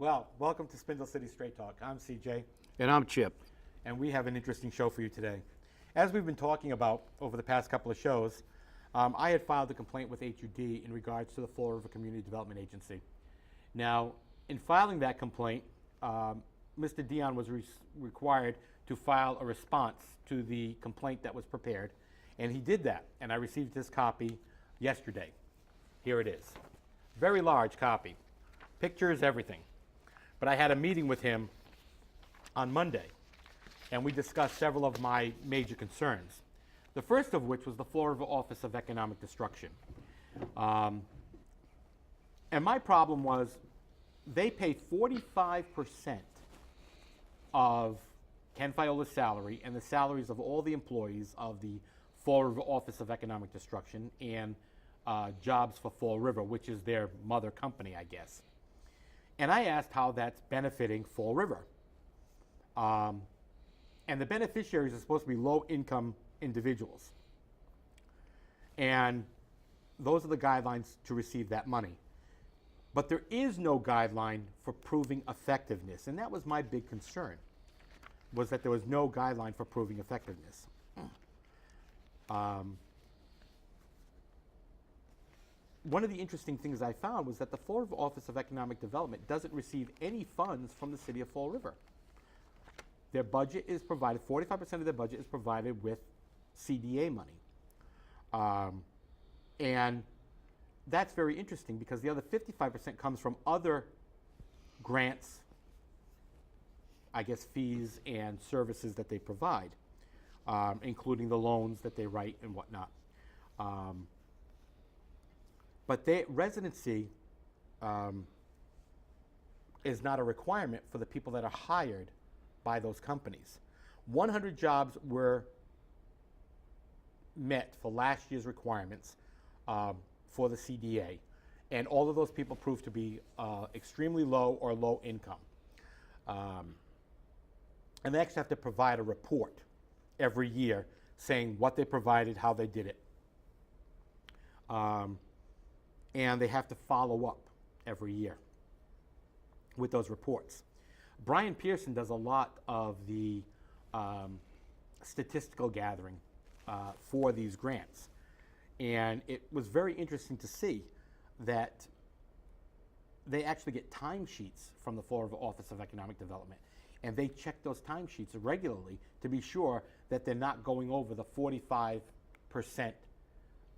Well, welcome to Spindle City Straight Talk. I'm CJ. And I'm Chip. And we have an interesting show for you today. As we've been talking about over the past couple of shows, I had filed a complaint with HUD in regards to the Fall River Community Development Agency. Now, in filing that complaint, Mr. Dion was required to file a response to the complaint that was prepared, and he did that, and I received his copy yesterday. Here it is. Very large copy. Pictures, everything. But I had a meeting with him on Monday, and we discussed several of my major concerns. The first of which was the Fall River Office of Economic Destruction. And my problem was they pay 45% of Ken Fiola's salary and the salaries of all the employees of the Fall River Office of Economic Destruction and Jobs for Fall River, which is their mother company, I guess. And I asked how that's benefiting Fall River. And the beneficiaries are supposed to be low-income individuals. And those are the guidelines to receive that money. But there is no guideline for proving effectiveness. And that was my big concern, was that there was no guideline for proving effectiveness. One of the interesting things I found was that the Fall River Office of Economic Development doesn't receive any funds from the city of Fall River. Their budget is provided, 45% of their budget is provided with CDA money. And that's very interesting because the other 55% comes from other grants, I guess fees and services that they provide, including the loans that they write and whatnot. But residency is not a requirement for the people that are hired by those companies. 100 jobs were met for last year's requirements for the CDA, and all of those people proved to be extremely low or low income. And they actually have to provide a report every year saying what they provided, how they did it. And they have to follow up every year with those reports. Brian Pearson does a lot of the statistical gathering for these grants. And it was very interesting to see that they actually get timesheets from the Fall River Office of Economic Development. And they check those timesheets regularly to be sure that they're not going over the 45%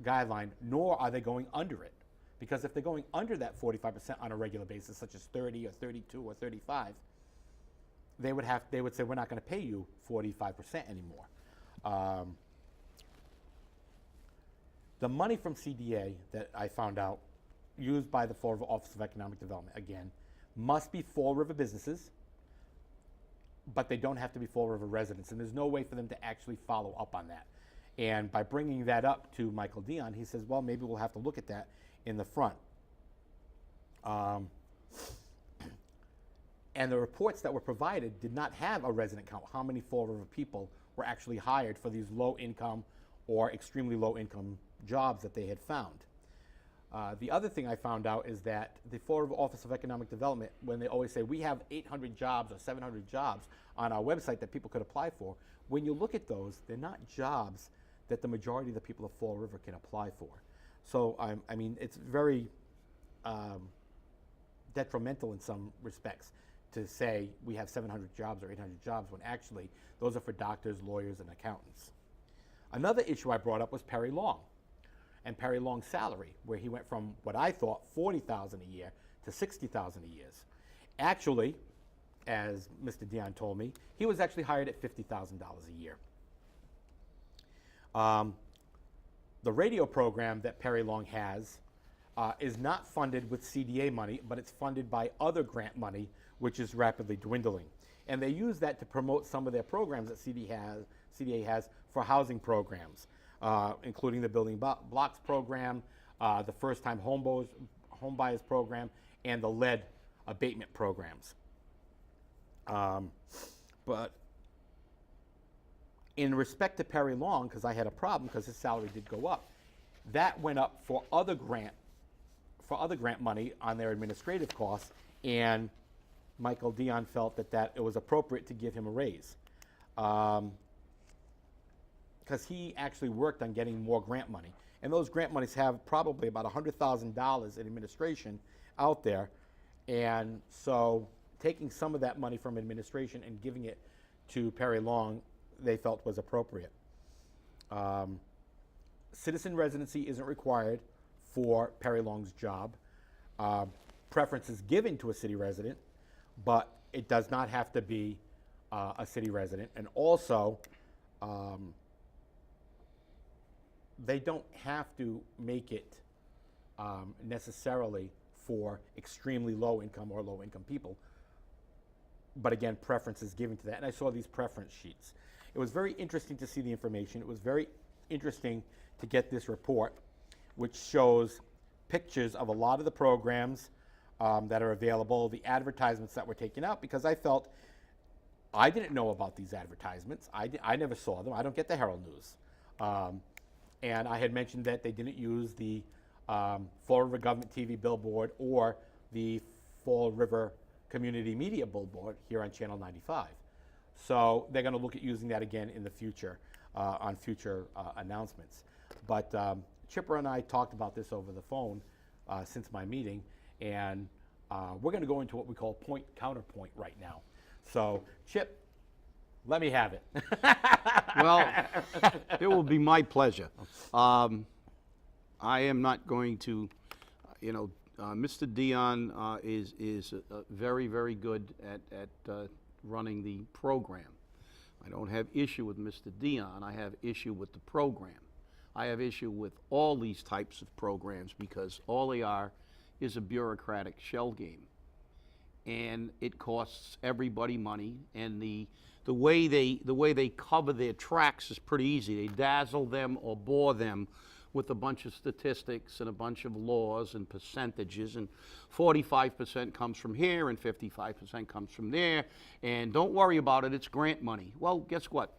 guideline, nor are they going under it. Because if they're going under that 45% on a regular basis, such as 30 or 32 or 35, they would say, we're not going to pay you 45% anymore. The money from CDA that I found out, used by the Fall River Office of Economic Development, again, must be Fall River businesses, but they don't have to be Fall River residents, and there's no way for them to actually follow up on that. And by bringing that up to Michael Dion, he says, well, maybe we'll have to look at that in the front. And the reports that were provided did not have a resident count, how many Fall River people were actually hired for these low income or extremely low income jobs that they had found. The other thing I found out is that the Fall River Office of Economic Development, when they always say we have 800 jobs or 700 jobs on our website that people could apply for, when you look at those, they're not jobs that the majority of the people of Fall River can apply for. So, I mean, it's very detrimental in some respects to say we have 700 jobs or 800 jobs when actually those are for doctors, lawyers, and accountants. Another issue I brought up was Perry Long and Perry Long's salary, where he went from what I thought $40,000 a year to $60,000 a year. Actually, as Mr. Dion told me, he was actually hired at $50,000 a year. The radio program that Perry Long has is not funded with CDA money, but it's funded by other grant money, which is rapidly dwindling. And they use that to promote some of their programs that CDA has for housing programs, including the Building Blocks program, the First-Time Home Buyers program, and the lead abatement programs. But in respect to Perry Long, because I had a problem because his salary did go up, that went up for other grant money on their administrative costs, and Michael Dion felt that it was appropriate to give him a raise. Because he actually worked on getting more grant money. And those grant monies have probably about $100,000 in administration out there. And so taking some of that money from administration and giving it to Perry Long, they felt was appropriate. Citizen residency isn't required for Perry Long's job. Preference is given to a city resident, but it does not have to be a city resident. And also, they don't have to make it necessarily for extremely low income or low income people. But again, preference is given to that. And I saw these preference sheets. It was very interesting to see the information. It was very interesting to get this report, which shows pictures of a lot of the programs that are available, the advertisements that were taken out, because I felt I didn't know about these advertisements. I never saw them. I don't get the Herald News. And I had mentioned that they didn't use the Fall River Government TV billboard or the Fall River Community Media billboard here on Channel 95. So they're going to look at using that again in the future on future announcements. But Chipper and I talked about this over the phone since my meeting, and we're going to go into what we call point counterpoint right now. So Chip, let me have it. Well, it will be my pleasure. I am not going to, Mr. Dion is very, very good at running the program. I don't have issue with Mr. Dion. I have issue with the program. I have issue with all these types of programs because all they are is a bureaucratic shell game. And it costs everybody money, and the way they cover their tracks is pretty easy. They dazzle them or bore them with a bunch of statistics and a bunch of laws and percentages, and 45% comes from here and 55% comes from there, and don't worry about it, it's grant money. Well, guess what?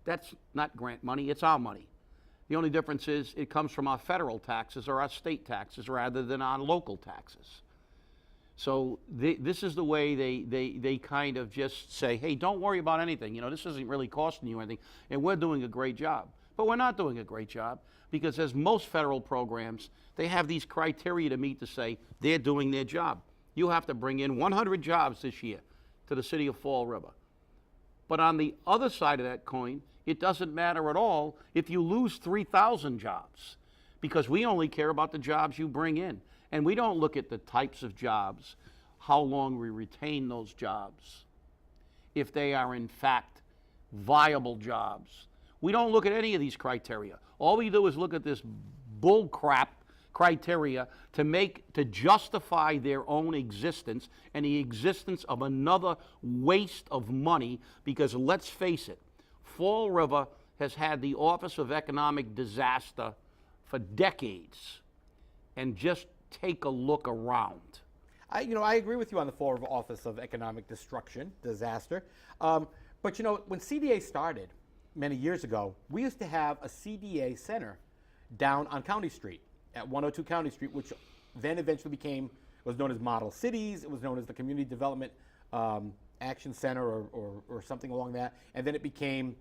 That's not grant money, it's our money. The only difference is it comes from our federal taxes or our state taxes rather than our local taxes. So this is the way they kind of just say, hey, don't worry about anything. This isn't really costing you anything, and we're doing a great job. But we're not doing a great job because as most federal programs, they have these criteria to meet to say they're doing their job. You have to bring in 100 jobs this year to the city of Fall River. But on the other side of that coin, it doesn't matter at all if you lose 3,000 jobs because we only care about the jobs you bring in. And we don't look at the types of jobs, how long we retain those jobs, if they are in fact viable jobs. We don't look at any of these criteria. All we do is look at this bull crap criteria to justify their own existence and the existence of another waste of money, because let's face it, Fall River has had the Office of Economic Disaster for decades, and just take a look around. I agree with you on the Fall River Office of Economic Disaster. But when CDA started many years ago, we used to have a CDA center down on County Street at 102 County Street, which then eventually was known as Model Cities. It was known as the Community Development Action Center or something along that. And then it became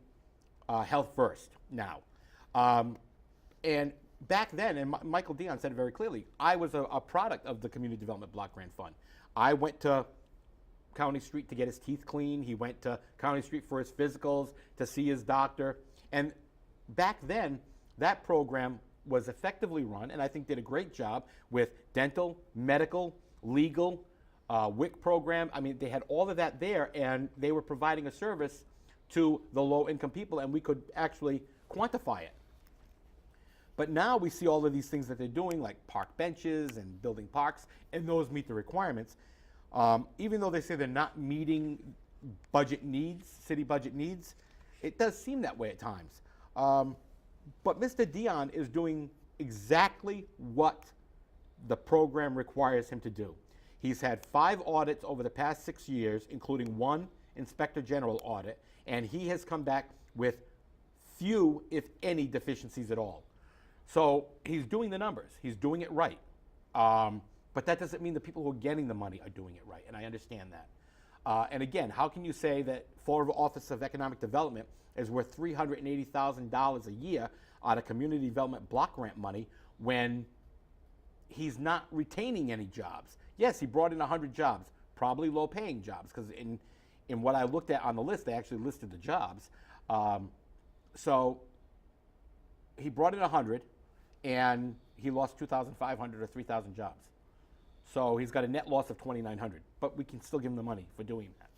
Health First now. And back then, and Michael Dion said it very clearly, I was a product of the Community Development Block Grant Fund. I went to County Street to get his teeth cleaned. He went to County Street for his physicals, to see his doctor. And back then, that program was effectively run, and I think did a great job with dental, medical, legal, WIC program. I mean, they had all of that there, and they were providing a service to the low-income people, and we could actually quantify it. But now we see all of these things that they're doing, like park benches and building parks, and those meet the requirements. Even though they say they're not meeting budget needs, city budget needs, it does seem that way at times. But Mr. Dion is doing exactly what the program requires him to do. He's had 5 audits over the past 6 years, including 1 Inspector General audit, and he has come back with few, if any, deficiencies at all. So he's doing the numbers. He's doing it right. But that doesn't mean the people who are getting the money are doing it right, and I understand that. And again, how can you say that Fall River Office of Economic Development is worth $380,000 a year out of community development block grant money when he's not retaining any jobs? Yes, he brought in 100 jobs, probably low-paying jobs, because in what I looked at on the list, they actually listed the jobs. So he brought in 100, and he lost 2,500 or 3,000 jobs. So he's got a net loss of 2,900, but we can still give him the money for doing that.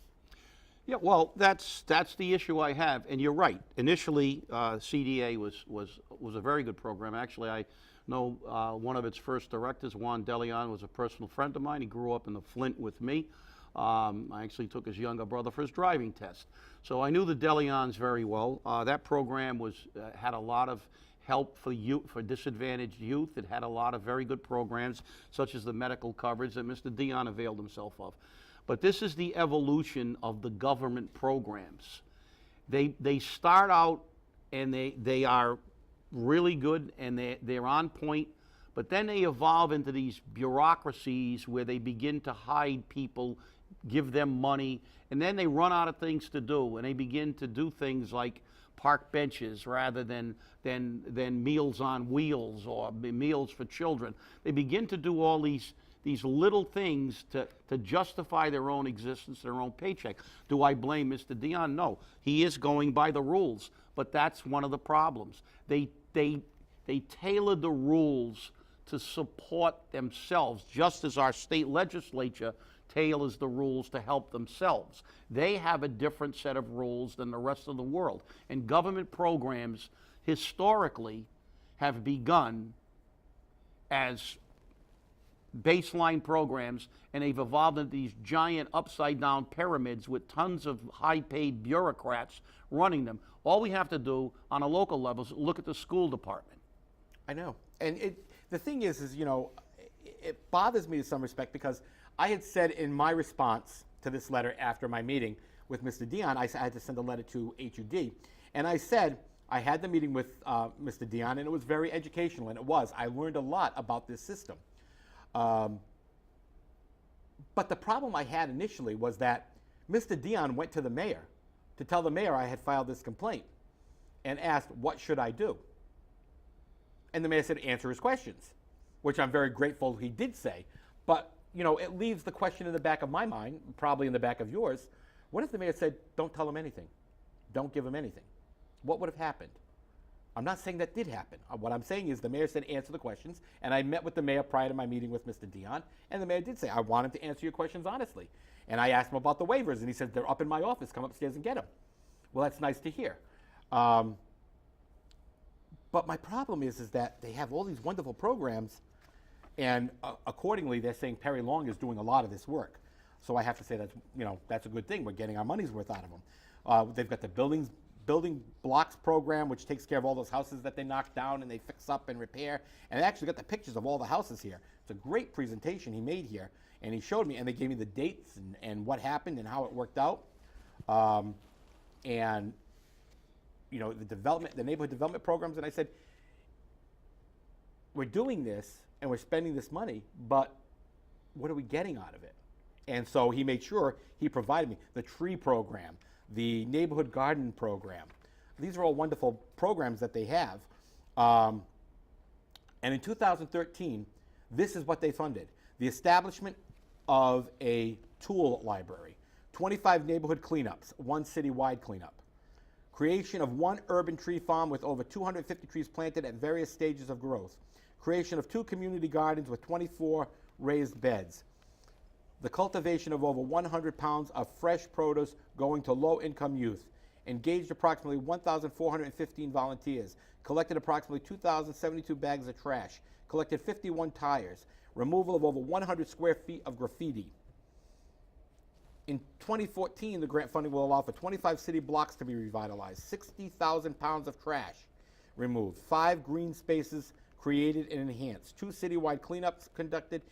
Yeah, well, that's the issue I have, and you're right. Initially, CDA was a very good program. Actually, I know one of its first directors, Juan DeLeon, was a personal friend of mine. He grew up in the Flint with me. I actually took his younger brother for his driving test. So I knew the DeLeons very well. That program had a lot of help for youth, for disadvantaged youth. It had a lot of very good programs, such as the medical coverage that Mr. Dion availed himself of. But this is the evolution of the government programs. They start out and they are really good and they're on point, but then they evolve into these bureaucracies where they begin to hide people, give them money, and then they run out of things to do, and they begin to do things like park benches rather than Meals on Wheels or meals for children. They begin to do all these little things to justify their own existence, their own paycheck. Do I blame Mr. Dion? No. He is going by the rules, but that's one of the problems. They tailor the rules to support themselves, just as our state legislature tailors the rules to help themselves. They have a different set of rules than the rest of the world. And government programs historically have begun as baseline programs, and they've evolved into these giant upside-down pyramids with tons of high-paid bureaucrats running them. All we have to do on a local level is look at the school department. I know. And the thing is, you know, it bothers me to some respect because I had said in my response to this letter after my meeting with Mr. Dion, I had to send a letter to HUD. And I said, I had the meeting with Mr. Dion, and it was very educational, and it was. I learned a lot about this system. But the problem I had initially was that Mr. Dion went to the mayor to tell the mayor I had filed this complaint and asked, what should I do? And the mayor said, answer his questions, which I'm very grateful he did say. But, you know, it leaves the question in the back of my mind, probably in the back of yours. What if the mayor said, don't tell him anything? Don't give him anything? What would have happened? I'm not saying that did happen. What I'm saying is the mayor said answer the questions, and I met with the mayor prior to my meeting with Mr. Dion, and the mayor did say, I want him to answer your questions honestly. And I asked him about the waivers, and he said, they're up in my office. Come upstairs and get them. Well, that's nice to hear. But my problem is that they have all these wonderful programs, and accordingly, they're saying Perry Long is doing a lot of this work. So I have to say that's a good thing. We're getting our money's worth out of them. They've got the building blocks program, which takes care of all those houses that they knock down and they fix up and repair. And I actually got the pictures of all the houses here. It's a great presentation he made here, and he showed me, and they gave me the dates and what happened and how it worked out. And you know, the neighborhood development programs, and I said, we're doing this and we're spending this money, but what are we getting out of it? And so he made sure he provided me the tree program, the neighborhood garden program. These are all wonderful programs that they have. And in 2013, this is what they funded. The establishment of a tool library, 25 neighborhood cleanups, 1 citywide cleanup, creation of 1 urban tree farm with over 250 trees planted at various stages of growth, creation of 2 community gardens with 24 raised beds, the cultivation of over 100 pounds of fresh produce going to low-income youth, engaged approximately 1,415 volunteers, collected approximately 2,072 bags of trash, collected 51 tires, removal of over 100 square feet of graffiti. In 2014, the grant funding will allow for 25 city blocks to be revitalized, 60,000 pounds of trash removed, 5 green spaces created and enhanced, 2 citywide cleanups conducted,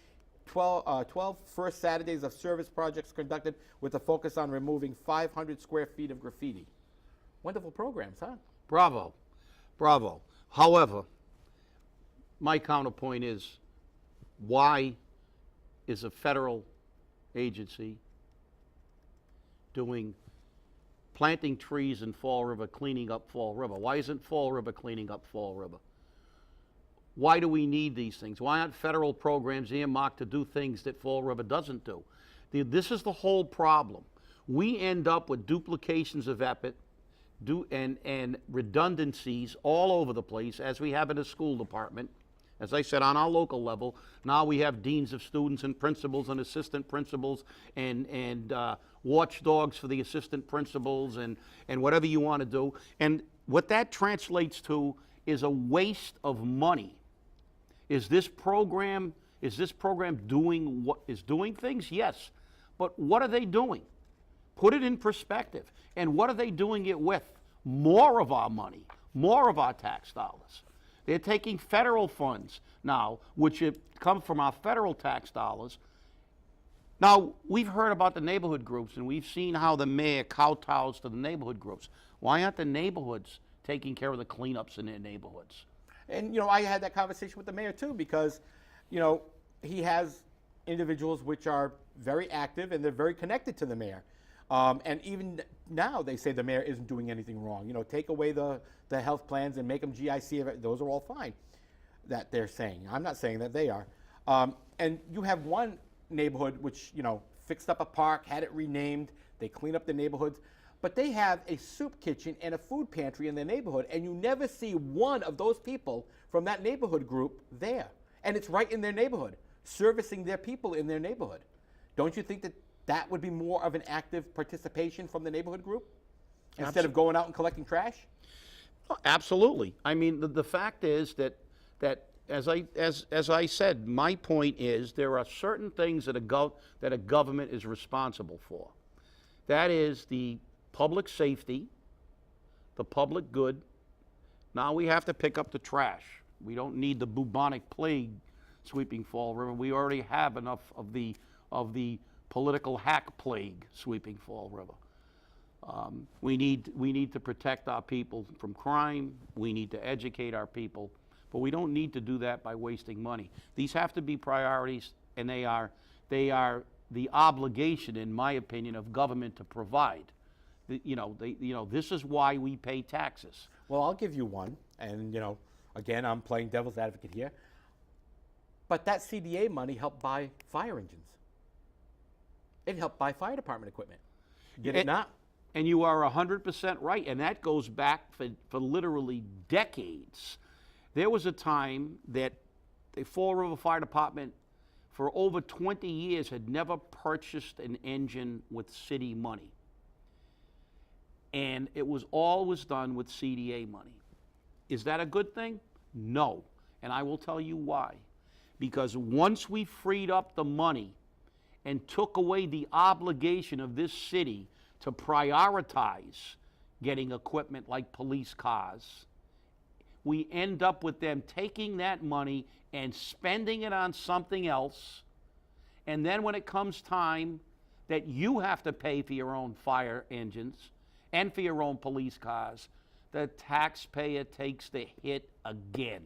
12 first Saturdays of service projects conducted with a focus on removing 500 square feet of graffiti. Wonderful programs, huh? Bravo. Bravo. However, my counterpoint is, why is a federal agency doing planting trees in Fall River, cleaning up Fall River? Why isn't Fall River cleaning up Fall River? Why do we need these things? Why aren't federal programs earmarked to do things that Fall River doesn't do? This is the whole problem. We end up with duplications of effort and redundancies all over the place, as we have in the school department. As I said, on our local level, now we have deans of students and principals and assistant principals and watchdogs for the assistant principals and whatever you want to do. And what that translates to is a waste of money. Is this program doing things? Yes. But what are they doing? Put it in perspective. And what are they doing it with? More of our money, more of our tax dollars. They're taking federal funds now, which come from our federal tax dollars. Now, we've heard about the neighborhood groups, and we've seen how the mayor kowtows to the neighborhood groups. Why aren't the neighborhoods taking care of the cleanups in their neighborhoods? And, I had that conversation with the mayor, too, because, he has individuals which are very active, and they're very connected to the mayor. And even now, they say the mayor isn't doing anything wrong. Take away the health plans and make them GIC. Those are all fine, that they're saying. I'm not saying that they are. And you have one neighborhood which, fixed up a park, had it renamed. They clean up the neighborhoods. But they have a soup kitchen and a food pantry in their neighborhood, and you never see one of those people from that neighborhood group there. And it's right in their neighborhood, servicing their people in their neighborhood. Don't you think that would be more of an active participation from the neighborhood group instead of going out and collecting trash? Oh, absolutely. I mean, the fact is that as I said, my point is there are certain things that a government is responsible for. That is the public safety, the public good. Now we have to pick up the trash. We don't need the bubonic plague sweeping Fall River. We already have enough of the political hack plague sweeping Fall River. We need to protect our people from crime. We need to educate our people, but we don't need to do that by wasting money. These have to be priorities, and they are the obligation, in my opinion, of government to provide. This is why we pay taxes. Well, I'll give you one, and again, I'm playing devil's advocate here. But that CDA money helped buy fire engines. It helped buy fire department equipment. Did it not? And you are 100% right, and that goes back for literally decades. There was a time that the Fall River Fire Department, for over 20 years, had never purchased an engine with city money. And it was always done with CDA money. Is that a good thing? No. And I will tell you why. Because once we freed up the money and took away the obligation of this city to prioritize getting equipment like police cars, we end up with them taking that money and spending it on something else. And then when it comes time that you have to pay for your own fire engines and for your own police cars, the taxpayer takes the hit again.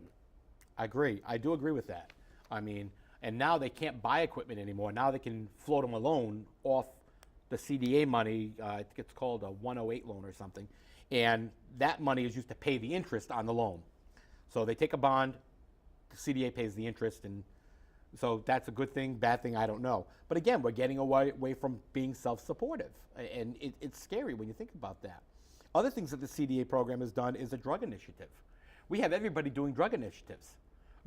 I agree. I do agree with that. I mean, and now they can't buy equipment anymore. Now they can float them a loan off the CDA money. I think it's called a 108 loan or something. And that money is used to pay the interest on the loan. So they take a bond, the CDA pays the interest, and so that's a good thing, bad thing, I don't know. But again, we're getting away from being self-supportive, and it's scary when you think about that. Other things that the CDA program has done is a drug initiative. We have everybody doing drug initiatives.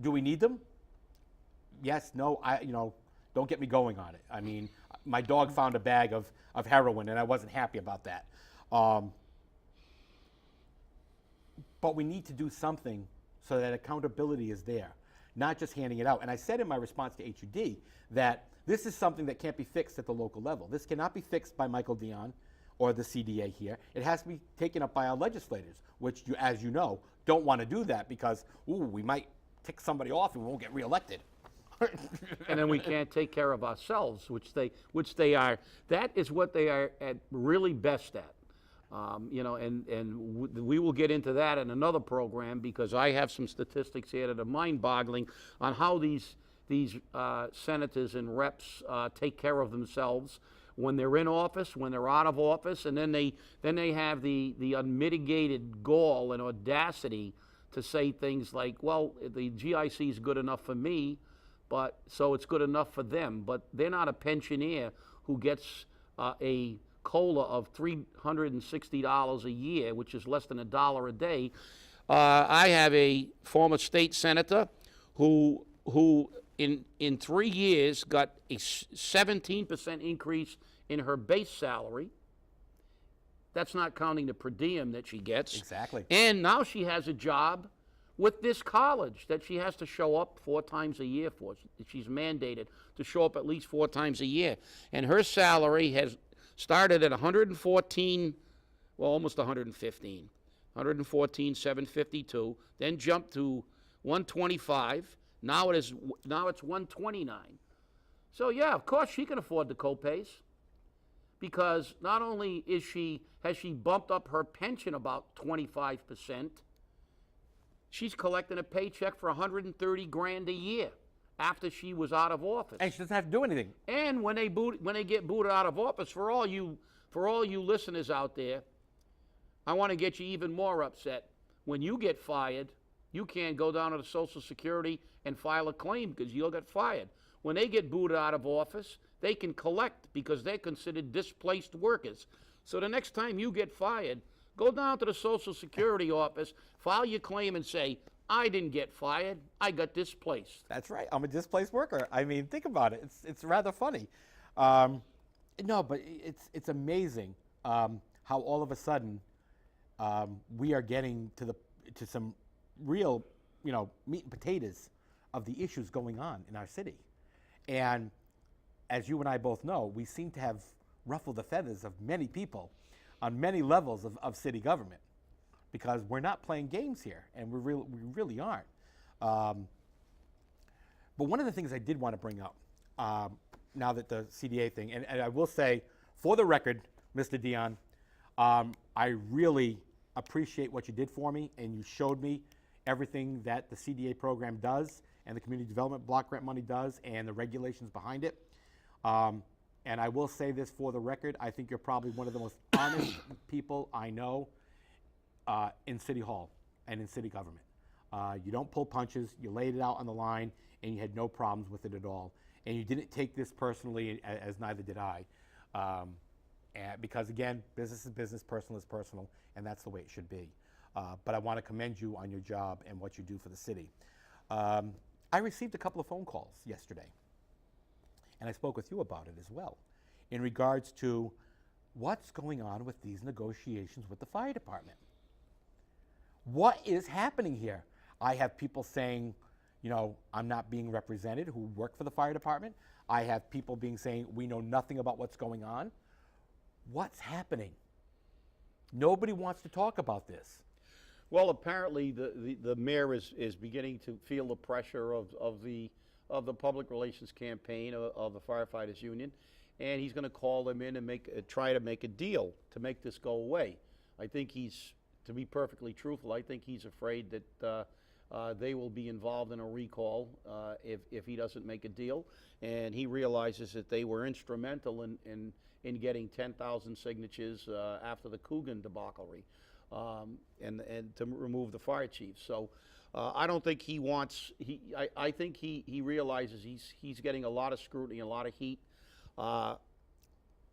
Do we need them? Yes, no, don't get me going on it. I mean, my dog found a bag of heroin, and I wasn't happy about that. But we need to do something so that accountability is there, not just handing it out. And I said in my response to HUD that this is something that can't be fixed at the local level. This cannot be fixed by Michael Dion or the CDA here. It has to be taken up by our legislators, which, as you know, don't want to do that because, we might tick somebody off and we won't get reelected. And then we can't take care of ourselves, which they are. That is what they are really best at. We will get into that in another program because I have some statistics here that are mind-boggling on how these senators and reps take care of themselves when they're in office, when they're out of office, and then they have the unmitigated gall and audacity to say things like, well, the GIC is good enough for me, but so it's good enough for them. But they're not a pensioner who gets a COLA of $360 a year, which is less than $1 a day. I have a former state senator who in 3 years got a 17% increase in her base salary. That's not counting the per diem that she gets. Exactly. And now she has a job with this college that she has to show up 4 times a year for. She's mandated to show up at least 4 times a year. And her salary has started at 114, well, almost 115. 114,752, then jumped to 125. Now it's 129. So yeah, of course she can afford the co-pays, because not only has she bumped up her pension about 25%, she's collecting a paycheck for 130 grand a year after she was out of office. And she doesn't have to do anything. And when they get booted out of office, for all you listeners out there, I want to get you even more upset. When you get fired, you can't go down to the Social Security and file a claim because you'll get fired. When they get booted out of office, they can collect because they're considered displaced workers. So the next time you get fired, go down to the Social Security office, file your claim and say, I didn't get fired, I got displaced. That's right. I'm a displaced worker. I mean, think about it. It's rather funny. No, but it's amazing how all of a sudden we are getting to some real, meat and potatoes of the issues going on in our city. And as you and I both know, we seem to have ruffled the feathers of many people on many levels of city government, because we're not playing games here, and we really aren't. But one of the things I did want to bring up, now that the CDA thing, and I will say, for the record, Mr. Dion, I really appreciate what you did for me, and you showed me everything that the CDA program does, and the community development block grant money does, and the regulations behind it. And I will say this for the record, I think you're probably one of the most honest people I know in City Hall and in city government. You don't pull punches, you laid it out on the line, and you had no problems with it at all. And you didn't take this personally, as neither did I. Because again, business is business, personal is personal, and that's the way it should be. But I want to commend you on your job and what you do for the city. I received a couple of phone calls yesterday, and I spoke with you about it as well, in regards to what's going on with these negotiations with the fire department. What is happening here? I have people saying, I'm not being represented who work for the fire department. I have people saying, we know nothing about what's going on. What's happening? Nobody wants to talk about this. Well, apparently the mayor is beginning to feel the pressure of the public relations campaign of the firefighters union, and he's going to call them in and try to make a deal to make this go away. I think to be perfectly truthful, I think he's afraid that they will be involved in a recall if he doesn't make a deal, and he realizes that they were instrumental in getting 10,000 signatures after the Coogan debauchery, and to remove the fire chief. So I don't think he wants. I think he realizes he's getting a lot of scrutiny, a lot of heat.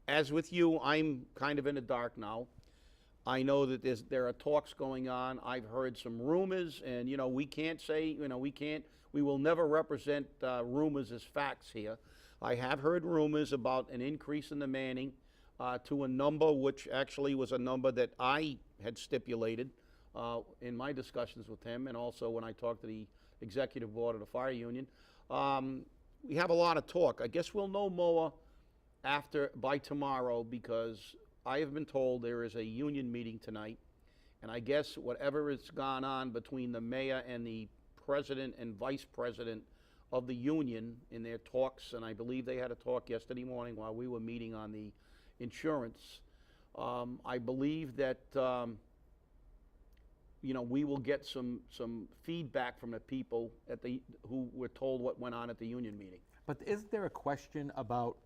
As with you, I'm kind of in the dark now. I know that there are talks going on. I've heard some rumors, and we can't say, we will never represent rumors as facts here. I have heard rumors about an increase in the manning to a number which actually was a number that I had stipulated in my discussions with him, and also when I talked to the executive board of the fire union. We have a lot of talk. I guess we'll know more by tomorrow, because I have been told there is a union meeting tonight, and I guess whatever has gone on between the mayor and the president and vice president of the union in their talks, and I believe they had a talk yesterday morning while we were meeting on the insurance. I believe that we will get some feedback from the people who were told what went on at the union meeting. But isn't there a question about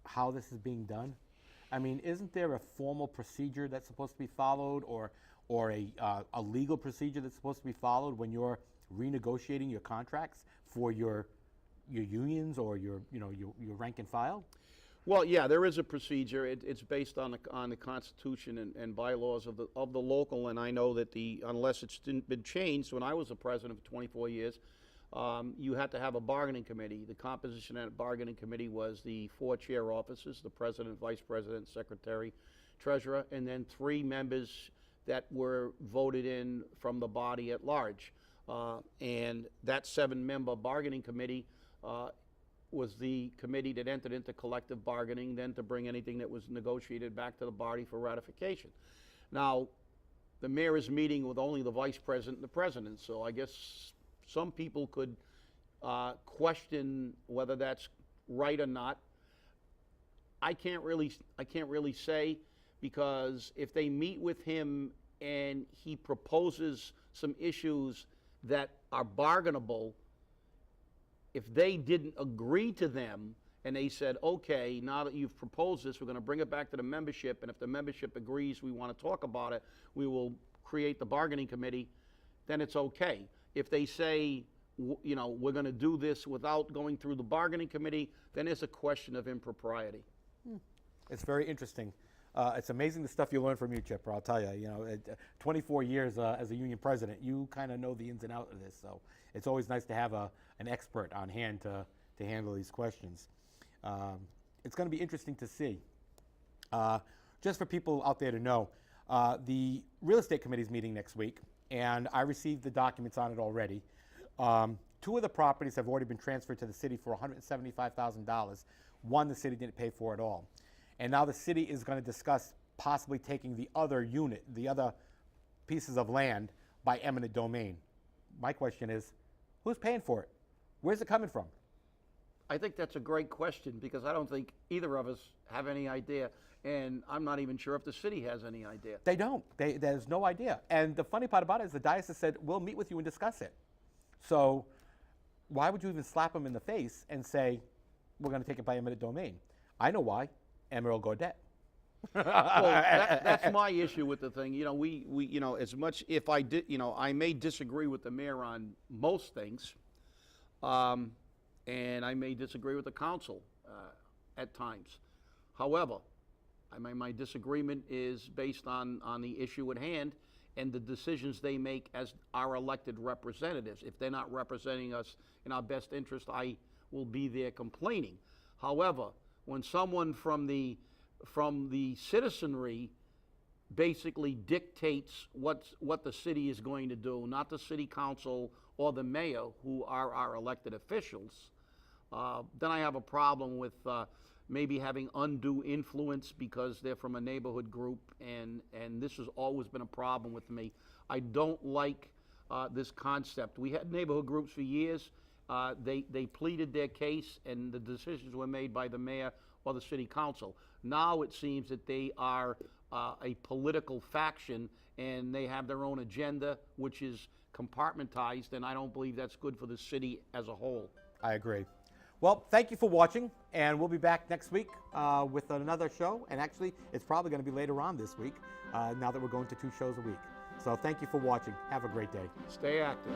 how this is being done? I mean, isn't there a formal procedure that's supposed to be followed, or a legal procedure that's supposed to be followed when you're renegotiating your contracts for your unions or your rank and file? Well, yeah, there is a procedure. It's based on the Constitution and bylaws of the local, and I know that unless it's been changed, when I was the president for 24 years, you had to have a bargaining committee. The composition of that bargaining committee was the 4 chair officers, the president, vice president, secretary, treasurer, and then 3 members that were voted in from the body at large. And that 7-member bargaining committee was the committee that entered into collective bargaining, then to bring anything that was negotiated back to the body for ratification. Now, the mayor is meeting with only the vice president and the president, so I guess some people could question whether that's right or not. I can't really say, because if they meet with him and he proposes some issues that are bargainable, if they didn't agree to them and they said, okay, now that you've proposed this, we're going to bring it back to the membership, and if the membership agrees we want to talk about it, we will create the bargaining committee, then it's okay. If they say, we're going to do this without going through the bargaining committee, then it's a question of impropriety. It's very interesting. It's amazing the stuff you learn from you, Chipper, I'll tell you. 24 years as a union president, you kind of know the ins and outs of this, so it's always nice to have an expert on hand to handle these questions. It's going to be interesting to see. Just for people out there to know, the real estate committee is meeting next week, and I received the documents on it already. 2 of the properties have already been transferred to the city for $175,000. One the city didn't pay for at all. And now the city is going to discuss possibly taking the other unit, the other pieces of land by eminent domain. My question is, who's paying for it? Where's it coming from? I think that's a great question, because I don't think either of us have any idea, and I'm not even sure if the city has any idea. They don't. There's no idea. And the funny part about it is the diocese said, we'll meet with you and discuss it. So why would you even slap them in the face and say, we're going to take it by eminent domain? I know why. Emerald Godet. Well, that's my issue with the thing. We as much, if I did, I may disagree with the mayor on most things, and I may disagree with the council at times. However, my disagreement is based on the issue at hand and the decisions they make as our elected representatives. If they're not representing us in our best interest, I will be there complaining. However, when someone from the citizenry basically dictates what the city is going to do, not the city council or the mayor, who are our elected officials, then I have a problem with maybe having undue influence because they're from a neighborhood group, and this has always been a problem with me. I don't like this concept. We had neighborhood groups for years. They pleaded their case, and the decisions were made by the mayor or the city council. Now it seems that they are a political faction, and they have their own agenda, which is compartmentized, and I don't believe that's good for the city as a whole. I agree. Well, thank you for watching, and we'll be back next week with another show, and actually it's probably going to be later on this week, now that we're going to 2 shows a week. So thank you for watching. Have a great day. Stay active.